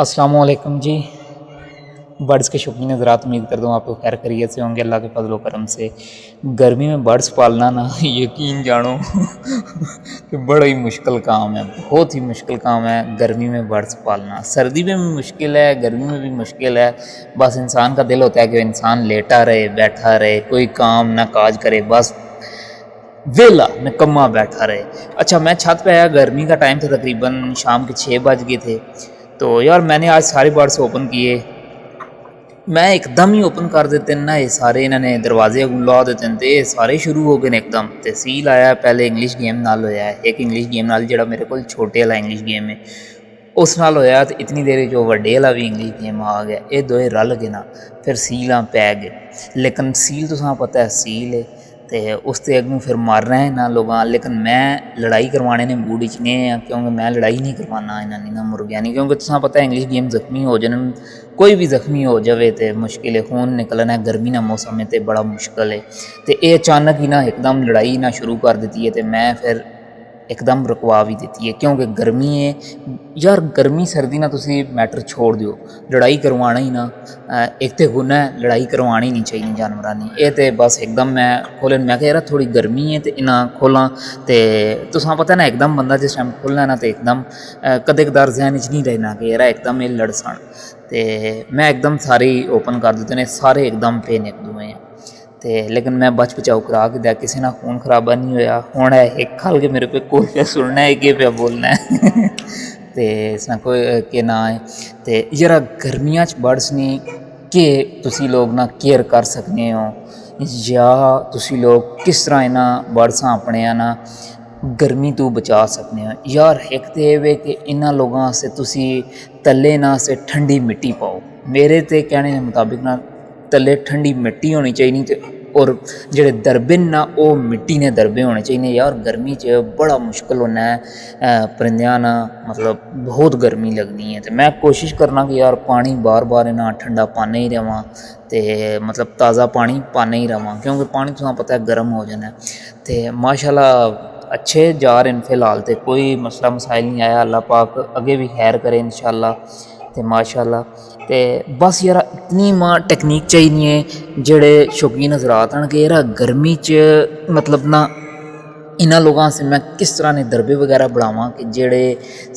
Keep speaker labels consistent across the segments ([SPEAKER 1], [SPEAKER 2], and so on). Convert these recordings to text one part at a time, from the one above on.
[SPEAKER 1] अस्सलाम वालेकुम जी। बर्ड्स के शौकीन हज़रात, उम्मीद करता हूँ आप लोग खैर खैरियत से होंगे अल्लाह के फजल करम से। गर्मी में बर्ड्स पालना ना यकीन जानो कि बड़ा ही मुश्किल काम है, बहुत ही मुश्किल काम है गर्मी में बर्ड्स पालना। सर्दी में भी मुश्किल है, गर्मी में भी मुश्किल है। बस इंसान का दिल होता है कि इंसान लेटा रहे, बैठा रहे, कोई काम ना काज करे, बस वेला निकम्मा बैठा रहे। अच्छा, मैं छत पे आया, गर्मी का टाइम था, तकरीबन शाम के 6 बज गए थे। तो यार मैंने आज सारे बर्ड्स ओपन किए। मैं एकदम ही ओपन कर देते ना, ये सारे इन्होंने दरवाजे ला देते हैं, ये सारे शुरू हो गए ने एकदम। तहसील आया पहले इंग्लिश गेम नाल होया है, एक इंग्लिश गेम नाल जिहड़ा मेरे को छोटे वाला इंग्लिश गेम है उस नाल होया। तो इतनी देर जो वड्डे वाला भी इंग्लिश गेम आ गया, ये दोए रल गए ना, फिर सीलां पै गए। लेकिन सील तुसां पता है सील है, तो उसते अगों फिर मारना है ना लोगों। लेकिन मैं लड़ाई करवाने ने मूड च नहीं है, क्योंकि मैं लड़ाई नहीं करवाना इन्होंने ना मुर्गियां नहीं, क्योंकि तुसां पता है इंग्लिश गेम जख्मी हो जाने, कोई भी जख्मी हो जाए तो मुश्किल है, खून निकलना है, गर्मी का मौसम है तो बड़ा मुश्किल है। तो ये अचानक ही ना एकदम लड़ाई ना शुरू कर दी है, तो मैं फिर एकदम रुकवा भी दी है, क्योंकि गर्मी है यार। गर्मी सर्दी ना तुसी मैटर छोड़ दियो, लड़ाई करवाना ही ना एक तो गुना है, लड़ाई करवानी नहीं चाहिए जानवरां ने। ये तो बस एकदम मैं खोलन, मैं यार थोड़ी गर्मी है तो इन्ना खोलां, तो तुसां पता ना एकदम बंदा जिस टाइम खोलना ना तो एकदम कदे कदार जहन च नहीं रहना कि यार एकदम ये लड़ सन। तो मैं एकदम सारे ओपन कर दिते ने, सारे एकदम पे ने एक दुए। तो लेकिन मैं बच बचाओ करा के दिया, किसी ना खून खराबा नहीं होया। हुण एक खल के मेरे पे कोई पे सुनना है कि पे बोलना है तो इसना कोई के ना है। तो जरा गर्मियां च बर्ड्स ने कि तुसी लोग ना केयर कर सकते हो, या तुसी लोग किस तरह इन्हां बर्ड्सां अपने ना गर्मी तो बचा सकते हो। यार एक तो ये कि इन्हां लोगों वास्ते तुसी तले ना से ठंडी मिट्टी पाओ। मेरे तो कहने के मुताबिक ना तले ठंडी मिट्टी होनी चाहिए, और जेह्ड़े दरबे ना वो मिट्टी ने दरबे होने चाहिए। यार गर्मी च बड़ा मुश्किल होना है परिंदियां ना, मतलब बहुत गर्मी लगनी है। तो मैं कोशिश करना कि यार पानी बार बार इन्ना ठंडा पाने ही रवां, तो मतलब ताज़ा पानी पाने ही रवां, क्योंकि पानी तुसें पता है गर्म हो जाना है। तो माशाल्लाह अच्छे जा रहे हैं फिलहाल, तो कोई मसला मसाइल नहीं आया। अल्लाह पाक अगे भी खैर करे इंशाल्लाह। तो माशाल्लाह, तो बस यार इतनी मां टेक्नीक चाहिए है जेह्ड़े शौकीन हज़रात न कि यार गर्मी च मतलब ना इन्हां लोगों से मैं किस तरह ने दरबे वगैरह बनावां कि जेह्ड़े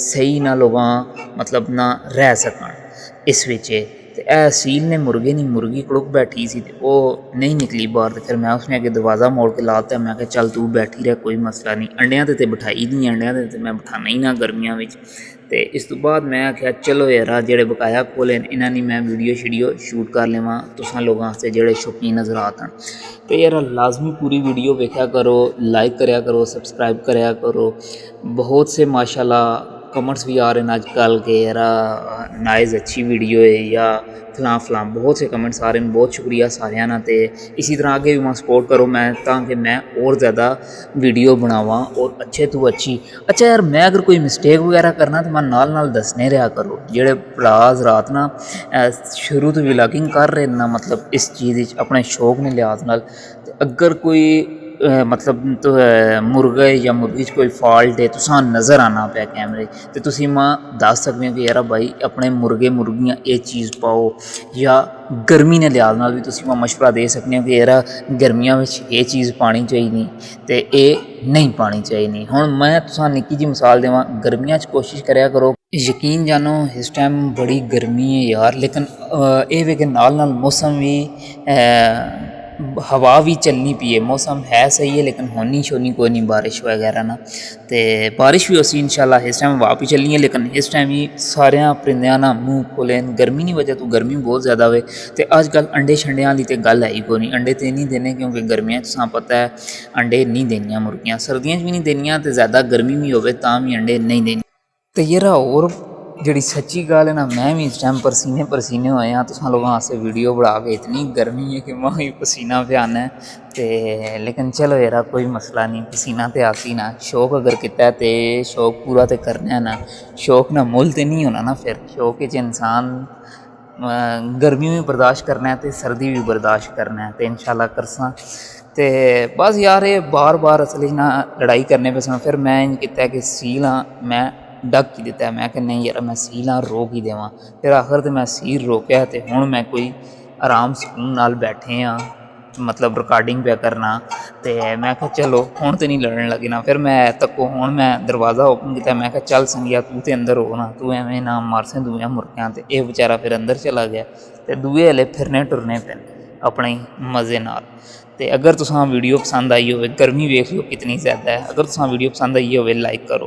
[SPEAKER 1] सही ना लोग मतलब ना रह सकन इस विच। ते ए सील ने मुर्गे नी, मुर्गी कड़ुक बैठी सी, वो नहीं निकली बाहर। तो फिर मैं उसने अगे दरवाज़ा मोड़ के लाता, मैं कहा चल तू बैठी रह, कोई मसला नहीं। अंडियां ते बिठाई दी, अंडियां ते मैं बिठाना ही ना गर्मियां विच। तो इस तो बाद मैं आख्या चलो यार जेह्ड़े बकाया खोले इन्हां दी मैं वीडियो शीडियो शूट कर लवां तुसां लोगों आस्ते जेह्ड़े शौकीन हज़रात न। तो यार लाजमी पूरी वीडियो वेख्या करो, लाइक करया करो, सब्सक्राइब करया करो। बहुत से माशाल्लाह कमेंट्स भी आ रहे हैं आजकल के यार नाइस अच्छी वीडियो है या फलां फलां, बहुत से कमेंट्स आ रहे हैं। बहुत शुक्रिया सारियां ना। ते इसी तरह आगे भी मैं सपोर्ट करो मैं, ताकि मैं और ज़्यादा वीडियो बनावां और अच्छे तो अच्छी। अच्छा यार मैं अगर कोई मिस्टेक वगैरह करना तो मैं नाल दसने रहा करो। जेह्ड़े भरा हज़रात ना शुरू तो व्लॉगिंग कर रहे ना, मतलब इस चीज़ अपने शौक ने लिहाज नाल, अगर कोई मतलब तो मुर्गे या मुर्गी च कोई फॉल्ट है तुसां नज़र आना पे कैमरे, तो तुसीं मां दस सकदे हो कि यार भाई अपने मुर्गे मुर्गियां ये चीज़ पाओ। या गर्मी ने लिहाज नाल भी तुसीं मां मशवरा दे सकते हो कि यार गर्मियां विच ये चीज़ पानी चाहिए तो ये नहीं पानी चाहिए। हुण मैं तुसां निक्की जी मिसाल देवां, गर्मियां च कोशिश करया करो, यकीन जानो इस टाइम बड़ी गर्मी है यार, लेकिन ये वे कि नाल मौसम भी हवा भी चलनी पी है, मौसम है सही है, लेकिन होनी शोनी कोई नहीं बारिश वगैरह ना। तो बारिश भी उसी इंशाल्लाह। इस टाइम हवा भी चलनी है, लेकिन इस टाइम ही सारिया परिंदियां ना मुँह खोले गर्मी की वजह तो, गर्मी बहुत ज़्यादा हुए। तो अजकल अंडे शंडियां वाली तो गल है ही कोई नहीं, अंडे तो नहीं देने, क्योंकि गर्मियां तुसां पता है अंडे नहीं देनियां मुर्गियां, सर्दियों भी नहीं देनियां, तो ज़्यादा गर्मी भी होवे तां भी अंडे नहीं देने। तो यार और जी सच्ची गल है ना, मैं भी इस टाइम परसीने परसीने होए हाँ तुसां लोगों आस्ते वीडियो बना के। इतनी गर्मी है कि मैं भी पसीना भ्याना है। तो लेकिन चलो यार कोई मसला नहीं, पसीना तो आती ना। शौक अगर किया तो शौक पूरा तो करना है ना, शौक ना मुल तो नहीं होना ना। फिर शौक इंसान गर्मी भी बर्दाश्त करना है तो सर्दी भी बर्दाश्त करना है, तो इंशाल्लाह करसा। तो बस यार ये बार बार असल ना लड़ाई करने पे फिर मैं किया कि सील हाँ मैं ਡੱਕ ਹੀ ਦਿੱਤਾ। ਮੈਂ ਕਿਹਾ ਨਹੀਂ ਯਾਰ ਮੈਂ ਸੀਲ ਨਾਲ ਰੋਕ ਹੀ ਦੇਵਾਂ। ਫਿਰ ਆਖਰ ਤੇ ਮੈਂ ਸੀਲ ਰੋਕਿਆ ਅਤੇ ਹੁਣ ਮੈਂ ਕੋਈ ਆਰਾਮ ਸਕੂਨ ਨਾਲ ਬੈਠੇ ਹਾਂ, ਮਤਲਬ ਰਿਕਾਰਡਿੰਗ ਪਿਆ ਕਰਨਾ। ਅਤੇ ਮੈਂ ਕਿਹਾ ਚਲੋ ਹੁਣ ਤਾਂ ਨਹੀਂ ਲੜਨ ਲੱਗੇ ਨਾ। ਫਿਰ ਮੈਂ ਤੱਕੋ ਹੁਣ ਮੈਂ ਦਰਵਾਜ਼ਾ ਓਪਨ ਕੀਤਾ। ਮੈਂ ਕਿਹਾ ਚੱਲ ਸੰਗਿਆ ਤੂੰ ਤਾਂ ਅੰਦਰ ਹੋ ਨਾ, ਤੂੰ ਐਵੇਂ ਨਾ ਮਾਰਸੇ ਦੂਜਿਆਂ ਮੁਰਕਿਆਂ 'ਤੇ। ਇਹ ਵਿਚਾਰਾ ਫਿਰ ਅੰਦਰ ਚਲਾ ਗਿਆ ਅਤੇ ਦੂਏ ਹਲੇ ਫਿਰਨੇ ਟੁਰਨੇ ਪੈਣ ਆਪਣੇ ਮਜ਼ੇ ਨਾਲ। ਅਤੇ ਅਗਰ ਤੁਸਾਂ ਵੀਡੀਓ ਪਸੰਦ आई होवे, गर्मी वेख लो कितनी ज़्यादा है, अगर तुसां वीडियो पसंद आई होवे लाइक करो।